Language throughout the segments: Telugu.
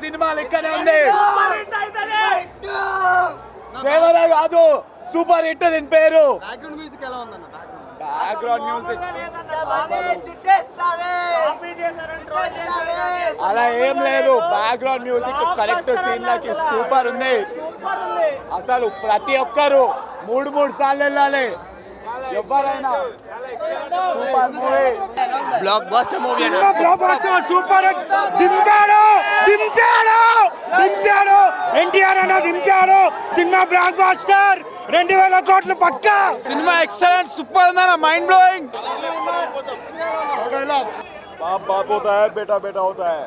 సినిమా లెక్కనే ఉంది. దేవరా కాదు, సూపర్ హిట్ దీని పేరు. బ్యాక్గ్రౌండ్ మ్యూజిక్ ఎలా ఉందన్న? బ్యాక్గ్రౌండ్ మ్యూజిక్ అలా ఏం లేదు. బ్యాక్గ్రౌండ్ మ్యూజిక్ కరెక్ట్ సీన్ లకి సూపర్ ఉంది. అసలు ప్రతి ఒక్కరు మూడు సార్లు వెళ్ళాలి ఎవరైనా. Super movie, blockbuster movie. Super దింపాడు ఎన్టీఆర్ అన్న దింపాడు. సినిమా బ్లాక్ బస్టర్ 2000 కోట్లు పక్కా. సినిమా ఎక్సలెంట్, సూపర్ ఉందన్న, మైండ్ బ్లోయింగ్. बाप होता है बेटा बेटा होता है.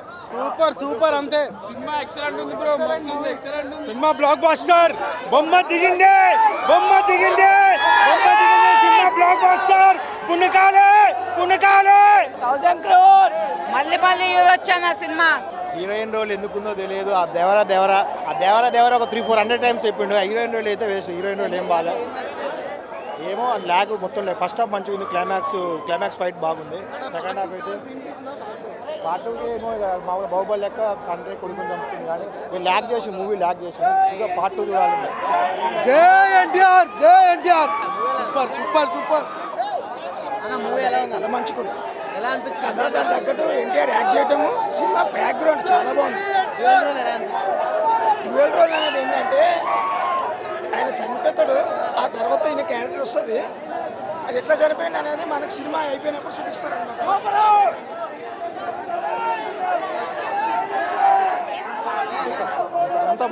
సూపర్ అంతే. సినిమా ఎక్సలెంట్ ఉంది బ్రో, మస్తు ఉంది, ఎక్సలెంట్ ఉంది. Cinema block buster. బొమ్మ దిగింది సినిమా బ్లాక్ బస్టర్. పుణకాలే 1000 crore మళ్ళీ వచ్చాను సినిమా. హీరోయిన్ రోల్ ఎందుకుందో తెలియదు. ఆ దేవరా ఒక 300-400 టైమ్స్ చెప్పిండు. హీరోయిన్ రోల్ అయితే వేస్ట్. హీరోయిన్ రోల్ ఏం బాగా ఏమో ల్యాగ్ మొత్తం లేదు. ఫస్ట్ హాఫ్ మంచిగా ఉంది, క్లైమాక్స్ ఫైట్ బాగుంది. సెకండ్ హాఫ్ అయితే పార్ట్ ఏమో మామూలుగా బాహుబలి లెక్క తండ్రి కొడుకుని చంపుతుంది. కానీ వీళ్ళు మూవీ ల్యాగ్ చేసి ఇంకా పార్ట్ 2 చూడాలి. జై ఎన్టీఆర్ సూపర్. మూవీ ఎలా ఉంది? కథ మంచిగా ఎలా అనిపించింది? కథ దాని తగ్గట్టు ఎన్టీఆర్ యాక్ట్ చేయటము, సినిమా బ్యాక్గ్రౌండ్ చాలా బాగుంది. డ్యూయల్ రోల్ అనేది ఏంటంటే ఆయన చనిపోతాడు, ఆ తర్వాత ఈయన క్యారెక్టర్ వస్తుంది. అది ఎట్లా చనిపోయింది అనేది మనకు సినిమా అయిపోయినప్పుడు చూపిస్తారు అనమాట. అంతా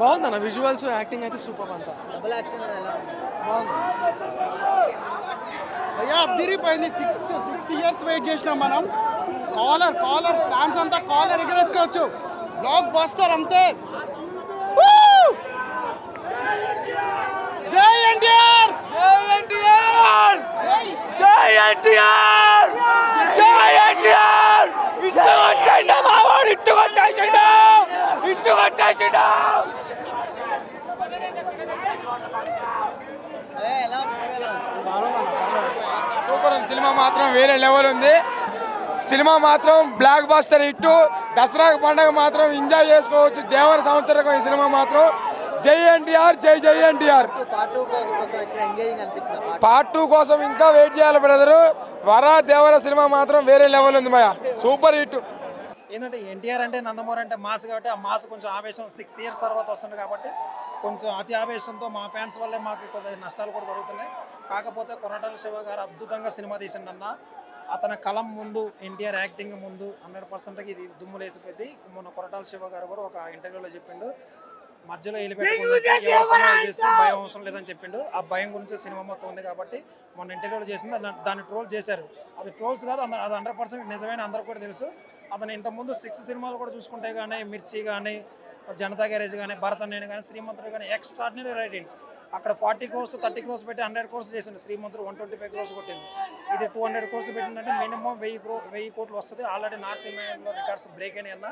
బాగుందన్న. విజువల్స్, యాక్టింగ్ అయితే సూపర్. అంతా డబుల్ యాక్షన్ ఎలా ఉంది? బాగుంది. అయ్యా అదిరిపోయింది. 6 ఇయర్స్ వెయిట్ చేసినాం మనం. కాలర్ ఫ్యాన్స్ అంతా కాలర్ ఎగరేసుకోవచ్చు. బ్లాక్ బస్టర్ అంతే. జై ఎన్టీఆర్ సూపర్ ఉంది. సినిమా మాత్రం వేరే లెవెల్ ఉంది. సినిమా మాత్రం బ్లాక్ బస్టర్ హిట్. దసరా పండుగ మాత్రం ఎంజాయ్ చేసుకోవచ్చు. దేవర సంవత్సరం ఈ సినిమా మాత్రం. జై ఎన్టీఆర్. పార్ట్ 2 కోసం ఇంకా వెయిట్ చేయాలి బ్రదరు. దేవర సినిమా మాత్రం వేరే లెవెల్ ఉంది భయ, సూపర్ హిట్. ఏంటంటే ఎన్టీఆర్ అంటే నందమూరి అంటే మాస్ కాబట్టి ఆ మాస్ కొంచెం ఆవేశం 6 ఇయర్స్ తర్వాత వస్తుంది కాబట్టి కొంచెం అతి ఆవేశంతో మా ఫ్యాన్స్ వల్లే మాకు కొంత నష్టాలు కూడా జరుగుతున్నాయి. కాకపోతే కొరటాల శివ గారు అద్భుతంగా సినిమా తీసిండన్న. అతని కలం ముందు, ఎన్టీఆర్ యాక్టింగ్ ముందు 100% ఇది దుమ్ములు వేసిపోయింది. మొన్న కొరటాల శివ గారు కూడా ఒక ఇంటర్వ్యూలో చెప్పిండు, మధ్యలో చేస్తే భయం అవసరం లేదని చెప్పిండు. ఆ భయం గురించి సినిమా మొత్తం ఉంది కాబట్టి మొన్న ఇంటర్వ్యూలో చేసింది. దాన్ని ట్రోల్ చేశారు. అది ట్రోల్స్ కాదు, అది 100% నిజమైన అందరూ కూడా తెలుసు. అతను ఇంతకుముందు 6 సినిమాలు కూడా చూసుకుంటే కానీ, మిర్చి కానీ, జనతా గ్యారేజ్ కానీ, భరతనేని కానీ, శ్రీమంతుడు కానీ ఎక్స్ట్రాడినరీ రైటింగ్. అక్కడ 40 crores 30 crores పెట్టి 100 crores చేసిండు. శ్రీమంతుడు 125 crores కొట్టింది. ఇది 200 crores పెట్టిందంటే మినిమం 1000 కోట్లు వస్తుంది. ఆల్రెడీ నార్త్ ఇండియాలో రికార్డ్స్ బ్రేక్ అయినాయి అన్న.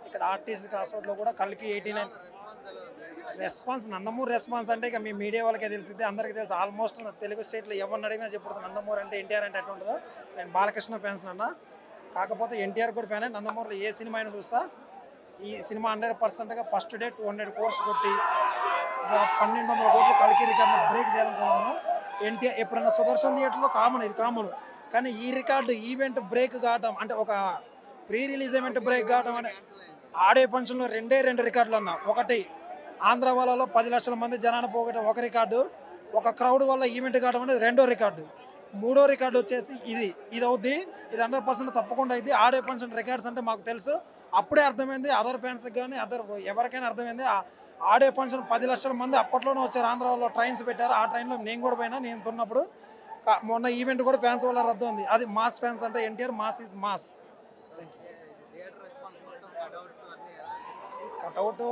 ఇక్కడ ఆర్టీసీ క్రాస్ రోడ్లో కూడా కల్కి 89 రెస్పాన్స్. నందమూరి రెస్పాన్స్ అంటే ఇక మీ మీడియా వాళ్ళకే తెలిసింది, అందరికీ తెలుసు. ఆల్మోస్ట్ తెలుగు స్టేట్లో ఎవరిని అడిగినా చెప్పుడుతుంది నందమూరి అంటే ఎన్టీఆర్ అంటే ఎట్లా ఉంటుందో. నేను బాలకృష్ణ ఫ్యాన్స్ అన్న, కాకపోతే ఎన్టీఆర్ కూడా ఫ్యాన్. నందమూరిలో ఏ సినిమా అయినా చూస్తా. ఈ సినిమా 100%గా ఫస్ట్ డే 200 crores కొట్టి 1200 కోట్లు కల్కి రికార్డు బ్రేక్ చేయాలనుకున్నాను. ఎన్టీఆర్ ఎప్పుడన్నా సుదర్శన్ థియేటర్లో ఇది కామన్. కానీ ఈ రికార్డు ఈవెంట్ బ్రేక్ కావటం అంటే ఒక ప్రీ రిలీజ్ ఈవెంట్ బ్రేక్ కావటం అంటే ఆడే ఫంక్షన్లో 2 రికార్డులు అన్న. ఒకటి ఆంధ్ర వాళ్ళలో 10 లక్షల మంది జనాన్ని పోగొట్టడం ఒక రికార్డు, ఒక క్రౌడ్ వల్ల ఈవెంట్ కావడం అనేది 2వ రికార్డు. 3వ రికార్డు వచ్చేసి ఇది అవుద్ది. ఇది 100% తప్పకుండా అయింది. ఆడే ఫంక్షన్ రికార్డ్స్ అంటే మాకు తెలుసు. అప్పుడే అర్థమైంది అదర్ ఫ్యాన్స్కి కానీ ఎవరికైనా అర్థమైంది. ఆడే ఫంక్షన్ 10 లక్షల మంది అప్పట్లోనే వచ్చారు. ఆంధ్ర వాళ్ళు ట్రైన్స్ పెట్టారు. ఆ ట్రైన్లో నేను కూడా పోయినా. నేను తున్నప్పుడు మొన్న ఈవెంట్ కూడా ఫ్యాన్స్ వల్ల రద్దు ఉంది. అది మాస్ ఫ్యాన్స్ అంటే NTR mass is mass. Cutout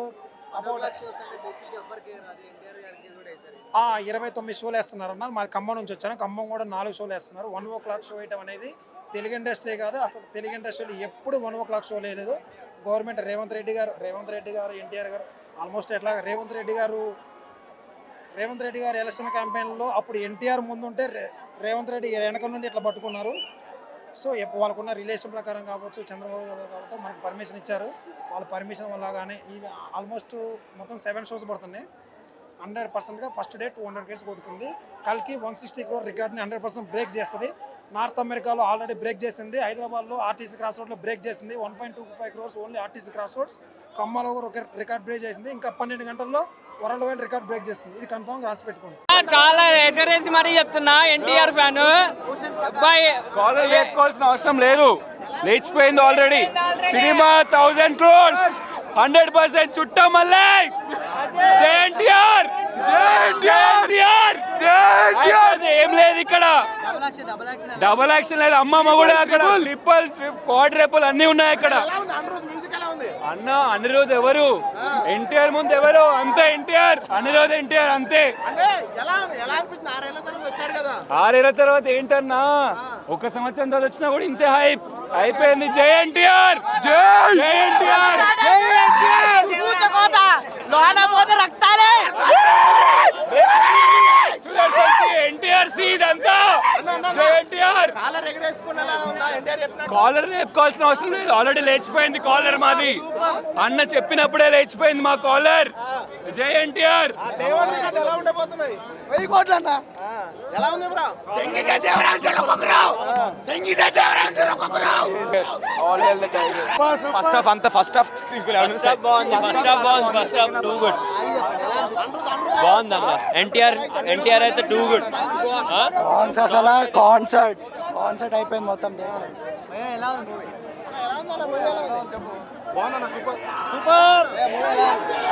29 షోలు వేస్తున్నారన్న. మాది ఖమ్మం నుంచి వచ్చాను. ఖమ్మం కూడా 4 షోలు వేస్తున్నారు. 1 o'clock షో వేయటం అనేది తెలుగు ఇండస్ట్రీ కాదు, అసలు తెలుగు ఇండస్ట్రీలో ఎప్పుడు 1 o'clock షో లేదు. గవర్నమెంట్ రేవంత్ రెడ్డి గారు ఎన్టీఆర్ గారు ఆల్మోస్ట్ ఎట్లా రేవంత్ రెడ్డి గారు ఎలక్షన్ క్యాంపెయిన్లో అప్పుడు ఎన్టీఆర్ ముందుంటే రేవంత్ రెడ్డి వెనక నుండి ఇట్లా పట్టుకున్నారు. సో వాళ్ళకున్న రిలేషన్ ప్రకారం కావచ్చు, చంద్రబాబు గారు కాబట్టి మనకు పర్మిషన్ ఇచ్చారు. వాళ్ళ పర్మిషన్ వల్ల కానీ ఈ ఆల్మోస్ట్ మొత్తం 7 షోస్ పడుతున్నాయి. 100%గా ఫస్ట్ డే 200 crores కొడుతుంది. కల్కి 160 crore రికార్డ్ని 100% బ్రేక్ చేస్తుంది. నార్త్ అమెరికాలో ఆల్రెడీ బ్రేక్ చేసింది. హైదరాబాద్లో ఆర్టీసీ క్రాస్ రోడ్లో బ్రేక్ చేసింది. 1.25 crores only RTC cross roads. ఖమ్మంలో ఒక రికార్డ్ బ్రేక్ చేసింది. ఇంకా 12 గంటల్లో వరల్డ్ వైడ్ రికార్డ్ బ్రేక్ చేస్తుంది. ఇది కన్ఫర్మ్ రాసి పెట్టుకోండి. చాలా ఎగరేసి మరీ చెప్తున్నా ఎన్టీఆర్ ఫ్యాన్ అబ్బాయి కాలర్ వేసుకోవాల్సిన అవసరం లేదు, లేచిపోయింది ఆల్రెడీ. సినిమా 1000 crores 100% చుట్టా మళ్ళీ. ఏం లేదు ఇక్కడ, డబల్ యాక్షన్ లేదు. అమ్మమ్మ కూడా అక్కడ ట్రిపుల్ క్వాడ్రపుల్ అన్ని ఉన్నాయి అక్కడ. అన్న అనిరుద్ ఎవరు, ఎన్టీఆర్ ముందు ఎవరు, అంతే ఎన్టీఆర్. అనిరుద్ ఎన్టీఆర్ అంతే. 6 ఏళ్ల తర్వాత ఏంటన్నా, 1 సంవత్సరం తర్వాత వచ్చినా కూడా ఇంతే హైప్ అయిపోయింది. జై ఎన్టీఆర్, జై ఎన్టీఆర్, జై ఎన్టీఆర్. ఎన్టీఆర్ ఇదంతా జై ఎన్టీఆర్. కాలర్ రేపుకోవాల్సిన అవసరం లేదు, ఆల్రెడీ లేచిపోయింది కాలర్ మాది. అన్న చెప్పినప్పుడే లేచిపోయింది మా కాలర్. జై ఎన్టీఆర్. ఫస్ట్ హాఫ్ అంతా ఫస్ట్ హాఫ్ టూ గుడ్ బాగుంది అన్న. ఎన్టీఆర్ అయితే టూ గుడ్. అసలు కాన్సర్ట్ అయిపోయింది మొత్తం.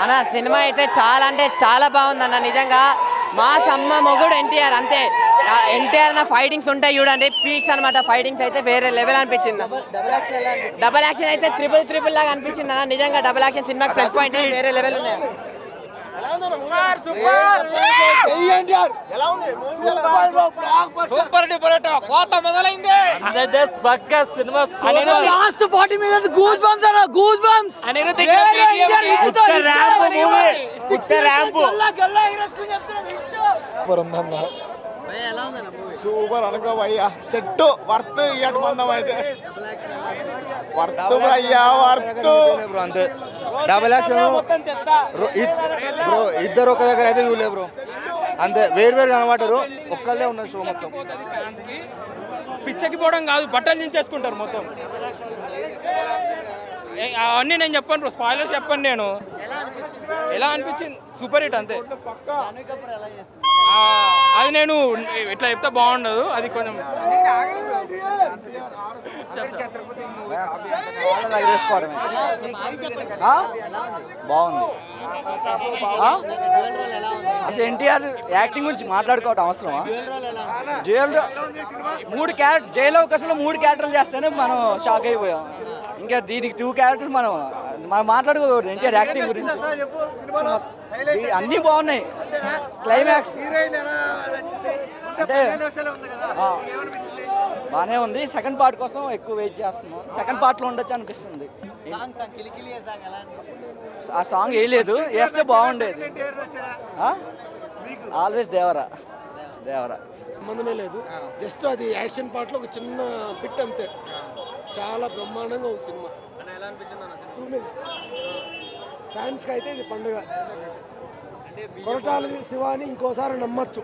అన్న సినిమా అయితే చాలా అంటే చాలా బాగుంది అన్న. నిజంగా మా సమ్మ మొగుడు ఎన్టీఆర్ అంతే. ఎన్టీఆర్ నా ఫైటింగ్స్ ఉంటాయి చూడండి, పీక్స్ అనమాట. ఫైటింగ్స్ అయితే వేరే లెవెల్ అనిపించింది. డబల్ యాక్షన్ అయితే ట్రిపుల్ లాగా అనిపించింది అన్న. నిజంగా డబల్ యాక్షన్ సినిమాకి ప్లస్ పాయింట్ వేరే లెవెల్ ఉన్నాయి. సూపర్ డూపర్ కోత మొదలైంది. లాస్ట్ 40 minutes గూస్ బంప్స్ అన్న, గూస్ బంప్స్. సూపర్ అనుకో భయ్యా, సెట్ వర్త్ ఇయ్యట మందం అయితే వర్త్ అయ్యా వర్త్ అంతే. డబల్ యాక్షన్ బ్రో, ఇద్దరు ఒక దగ్గర అయితే చూడలే బ్రో, అంతే వేరు కనబడ్డారు. ఒక్కళ్ళే ఉన్నది షో మొత్తం. పిచ్చకి పోవడం కాదు, బట్టలు దించేసుకుంటారు మొత్తం. అవన్నీ నేను చెప్పాను బ్రో, స్పాయిలర్స్ చెప్పాను నేను. ఎలా అనిపించింది? సూపర్ హిట్ అంతే. అది నేను ఇట్లా చెప్తే బాగుండదు, అది కొంచెం బాగుంది. అసలు ఎన్టీఆర్ యాక్టింగ్ గురించి మాట్లాడుకోవటం అవసరమా? జైల్లో 3 క్యారెక్టర్, జైల్లో అసలు 3 క్యారెక్టర్లు చేస్తేనే మనం షాక్ అయిపోయాం. ఇంకా దీనికి 2 క్యారెక్టర్స్ మనం మాట్లాడుకోకూడదు. ఎన్టీఆర్ యాక్టింగ్ గురించి అన్నీ బాగున్నాయి. క్లైమాక్స్ అంటే బాగానే ఉంది. సెకండ్ పార్ట్ కోసం ఎక్కువ వెయిట్ చేస్తున్నాం. సెకండ్ పార్ట్లో ఉండొచ్చు అనిపిస్తుంది. ఆ సాంగ్ వేయలేదు, వేస్తే బాగుండేది. ఆల్వేస్ దేవరా సంబంధమే లేదు. జస్ట్ అది యాక్షన్ పార్ట్లో ఒక చిన్న బిట్ అంతే. చాలా బ్రహ్మాండంగా ఉంది సినిమా. ఫ్యాన్స్కి అయితే ఇది పండుగ. కొరటాల శివాని ఇంకోసారి నమ్మచ్చు.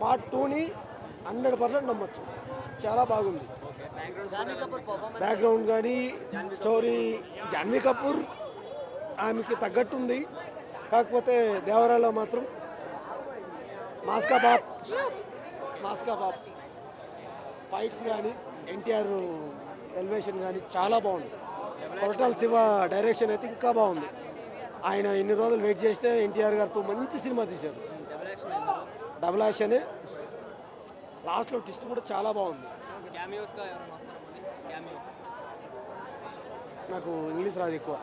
పార్ట్ 2ని 100% నమ్మచ్చు. చాలా బాగుంది. బ్యాక్గ్రౌండ్ కానీ స్టోరీ, జాన్వీ కపూర్ ఆమెకి తగ్గట్టుంది. కాకపోతే దేవరాలో మాత్రం మాస్కా బాప్ ఫైట్స్ కానీ ఎన్టీఆర్ ఎలివేషన్ కానీ చాలా బాగుంది. కొరటాల శివ డైరెక్షన్ అయితే ఇంకా బాగుంది. ఆయన ఎన్ని రోజులు వెయిట్ చేస్తే ఎన్టీఆర్ గారితో మంచి సినిమా తీశారు. డబుల్ యాక్షన్, లాస్ట్లో ట్విస్ట్ కూడా చాలా బాగుంది. నాకు ఇంగ్లీష్ రాదు ఎక్కువ.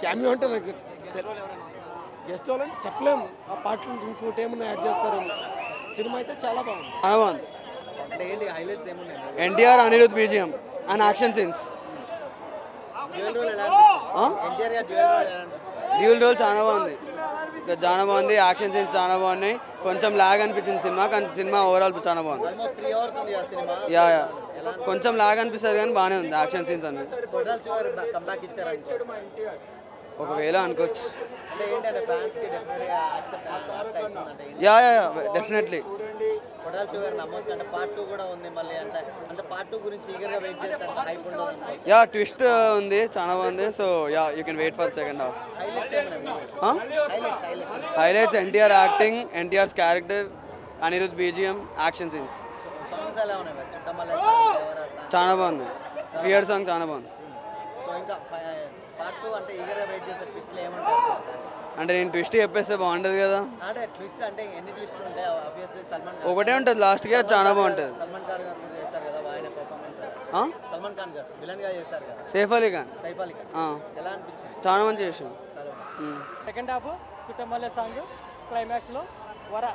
క్యామియో అంటే నాకు గెస్ట్ వాళ్ళంటే చెప్పలేము. ఆ పాటలు ఇంకోటి ఏమన్నా యాడ్ చేస్తారేమో. సినిమా అయితే చాలా బాగుంది. NTR Anirudh BGM and action scenes. Dual role చాలా బాగుంది. యాక్షన్ సీన్స్ చాలా బాగున్నాయి. కొంచెం లాగ్ అనిపించింది సినిమా, కానీ సినిమా ఓవరాల్ చాలా బాగుంది. ఆల్మోస్ట్ 3 అవర్స్ ఉంది ఆ సినిమా. యా కొంచెం లాగ్ అనిపిస్తుంది కానీ బాగానే ఉంది యాక్షన్ సీన్స్ అన్ని. కొరటాల శివ గారు కంబ్యాక్ ఇచ్చారంటే ఒకవేళ అనుకోవచ్చు. అంటే ఏంటంటే ఫ్యాన్స్ కి డెఫినెట్ గా యాక్సెప్ట్ అవుతుందంటే యా డెఫినెట్లీ కొరటాల శివ గారు నమ్మొచ్చు అంటే పార్ట్ 2 కూడా ఉంది మళ్ళీ అంటే పార్ట్ 2 గురించి ఈగర్ గా వెయిట్ చేస్తే అంత హైప్ ఉండదు అనుకోవచ్చు. యా ట్విస్ట్ ఉంది చాలా బాగుంది. So ya you can wait for second half. Highlights ఏమైనా highlights NTR acting, NTR's character, Anirudh BGM, action scenes songs ఎలా ఉన్నాయి చుట్టమల్ల చాలా బాగుంది. ఫియర్ సాంగ్ చాలా బాగుంది. సో ఇంకా పార్ట్ 2 అంటే ఈగర్ గా వెయిట్ చేసే ట్విస్ట్ ఏమంటారు? అంటే నేను ట్విస్ట్ చెప్పేస్తే బాగుంటుంది కదా. అంటే ట్విస్ట్ అంటే ఎన్ని ట్విస్ట్లు ఉంటాయి? ఆబ్వియస్లీ సల్మాన్ ఒకటే ఉంటుంది లాస్ట్కి, అది చాలా బాగుంటుంది. సల్మాన్ ఖాన్ గారు కూడా చేశారు కదా ఆయన పర్ఫార్మెన్స్. సల్మాన్ ఖాన్ గారు విలన్ గా చేశారు కదా. సైఫ్ అలీ ఖాన్ సైఫ్ అలీ ఖాన్ ఎలా అనిపించింది? చాలా మంచి చేసాం. సెకండ్ హాఫ్ చుట్టమల్లె సాంగ్, క్లైమాక్స్లో వర,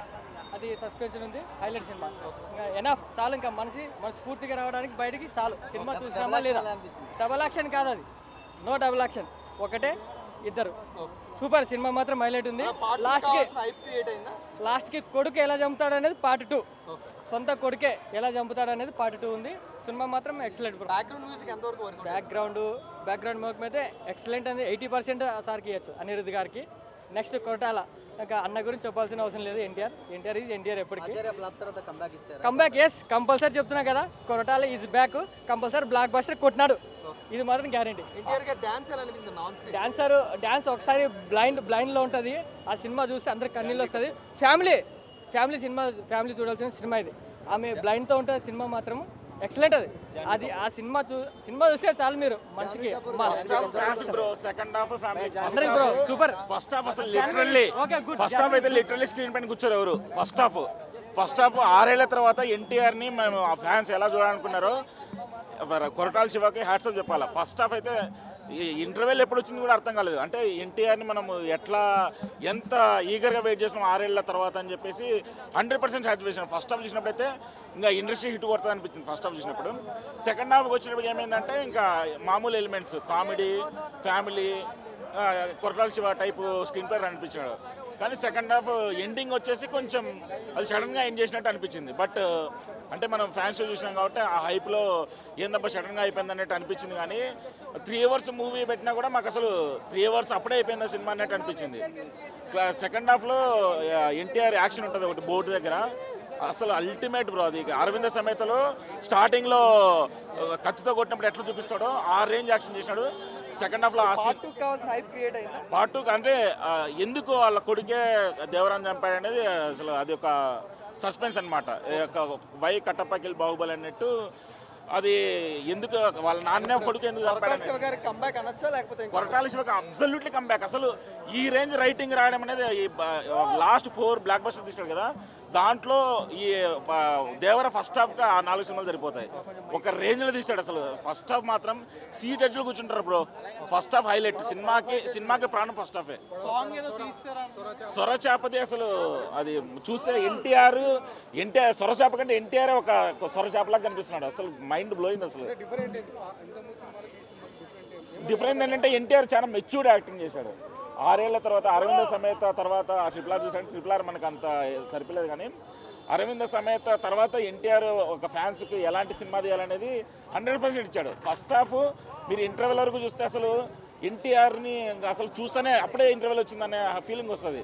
అది సస్పెన్షన్ ఉంది. హైలైట్ సినిమా ఇంకా ఎనఫ్ చాలు. ఇంకా మనస్ఫూర్తిగా రావడానికి బయటికి చాలు. సినిమా చూసినామా లేదా? డబల్ యాక్షన్ కాదు అది, నో డబల్ యాక్షన్, ఒకటే ఇద్దరు. సూపర్ సినిమా మాత్రం హైలైట్ ఉంది. లాస్ట్కి కొడుకు ఎలా చంపుతాడు అనేది పార్ట్ 2, సొంత కొడుకే ఎలా చంపుతాడు అనేది పార్ట్ 2 ఉంది. సినిమా మాత్రం ఎక్సలెంట్. బ్యాక్గ్రౌండ్ మ్యూజిక్ అయితే ఎక్సలెంట్ అని 80% సార్కి ఇవ్వచ్చు, అనిరుద్ధ్ గారికి. నెక్స్ట్ కొరటాల, ఇంకా అన్న గురించి చెప్పాల్సిన అవసరం లేదు. ఎన్టీఆర్ ఈజ్ ఎన్టీఆర్ ఎప్పటికీ. కంబ్యాక్ ఎస్ కంపల్సరీ చెప్తున్నా కదా, Koratala is back, compulsory blockbuster కొట్టినాడు, ఇది మాత్రం గ్యారంటీ. డాన్స్ ఒకసారి బ్లైండ్లో ఉంటుంది. ఆ సినిమా చూస్తే అందరికి కన్నీళ్ళు వస్తుంది. ఫ్యామిలీ చూడాల్సిన సినిమా ఇది. ఆమె బ్లైండ్తో ఉంటుంది. సినిమా మాత్రం ఎక్సలెంట్ అది ఆ సినిమా చూస్తే చాలు మీరు మనసుకి. Second half family bro super. First half అసలు లిటరల్లీ స్క్రీన్ పైన కూర్చోరు ఎవరు. ఫస్ట్ హాఫ్ 6 ఏళ్ల తర్వాత ఎన్టీఆర్ ని మేము ఆ ఫ్యాన్స్ ఎలా చూడాలనుకున్నారో కొరటాల శివకి హ్యాట్సాప్ చెప్పాలి. ఫస్ట్ హాఫ్ అయితే ఇంటర్వెల్ ఎప్పుడు వచ్చింది కూడా అర్థం కాలేదు. అంటే ఎన్టీఆర్ని మనం ఎంత ఈగర్గా వెయిట్ చేసినాం 6 ఏళ్ల తర్వాత అని చెప్పేసి 100% సాటిస్ఫాక్షన్. ఫస్ట్ హాఫ్ చూసినప్పుడైతే ఇంకా ఇండస్ట్రీ హిట్ కొడుతుంది అనిపించింది ఫస్ట్ హాఫ్ చూసినప్పుడు. సెకండ్ హాఫ్కి వచ్చినప్పుడు ఏమైందంటే ఇంకా మామూలు elements, comedy, family, Koratala Siva type screenplay అనిపించాడు. కానీ సెకండ్ హాఫ్ ఎండింగ్ వచ్చేసి కొంచెం అది సడన్గా ఎండ్ చేసినట్టు అనిపించింది. బట్ అంటే మనం ఫ్యాన్స్ షో చూసినాం కాబట్టి ఆ హైప్లో ఏందబ్బా సడన్గా అయిపోయింది అన్నట్టు అనిపించింది. కానీ 3 అవర్స్ మూవీ పెట్టినా కూడా మాకు అసలు 3 అవర్స్ అప్పుడే అయిపోయింది సినిమా అన్నట్టు అనిపించింది. సెకండ్ హాఫ్లో ఎన్టీఆర్ యాక్షన్ ఉంటుంది ఒకటి బోర్డు దగ్గర, అసలు అల్టిమేట్ బ్రో. అది అరవింద సమేతలో స్టార్టింగ్లో కత్తితో కొట్టినప్పుడు ఎట్లా చూపిస్తాడో ఆ రేంజ్ యాక్షన్ చేసినాడు. సెకండ్ హాఫ్లో పార్ట్ 2 అంటే ఎందుకు వాళ్ళ కొడుకే దేవరాన్ని చంపాడు అనేది అసలు అది ఒక సస్పెన్స్ అనమాట. వై కట్టప్పకిల్ బాహుబలి అన్నట్టు అది ఎందుకు వాళ్ళ నాన్నే కొడుకు ఎందుకు చంపాడు. కొరటాల శివకి అబ్సల్యూట్లీ కంబ్యాక్. అసలు ఈ రేంజ్ రైటింగ్ రాయడం అనేది లాస్ట్ 4 బ్లాక్ బస్టర్ తీసాడు కదా, దాంట్లో ఈ దేవర ఫస్ట్ హాఫ్కి ఆ 4 సినిమాలు సరిపోతాయి. ఒక రేంజ్లో తీస్తాడు అసలు. ఫస్ట్ హాఫ్ మాత్రం సీట్ ఎడ్జ్లో కూర్చుంటారు బ్రో. First half highlight. సినిమాకి ప్రాణం ఫస్ట్ హాఫే. సొరచాపది అసలు అది చూస్తే ఎన్టీఆర్ సొరచాప కంటే ఎన్టీఆర్ ఒక సొరచాపలాగా కనిపిస్తున్నాడు. అసలు మైండ్ బ్లోయింగ్. అసలు డిఫరెంట్ ఏంటంటే ఎన్టీఆర్ చాలా మెచ్యూర్డ్ యాక్టింగ్ చేశాడు. 6 ఏళ్ల తర్వాత అరవింద సమేత తర్వాత ట్రిపుల్ ఆర్ చూసాడు. ట్రిపుల్ ఆర్ మనకు అంత సరిపోలేదు, కానీ అరవింద సమేత తర్వాత ఎన్టీఆర్ ఒక ఫ్యాన్స్కి ఎలాంటి సినిమా తీయాలనేది 100% ఇచ్చాడు. ఫస్ట్ హాఫ్ మీరు ఇంటర్వెల్ వరకు చూస్తే అసలు ఎన్టీఆర్ని అసలు చూస్తేనే అప్పుడే ఇంటర్వెల్ వచ్చిందనే ఫీలింగ్ వస్తుంది.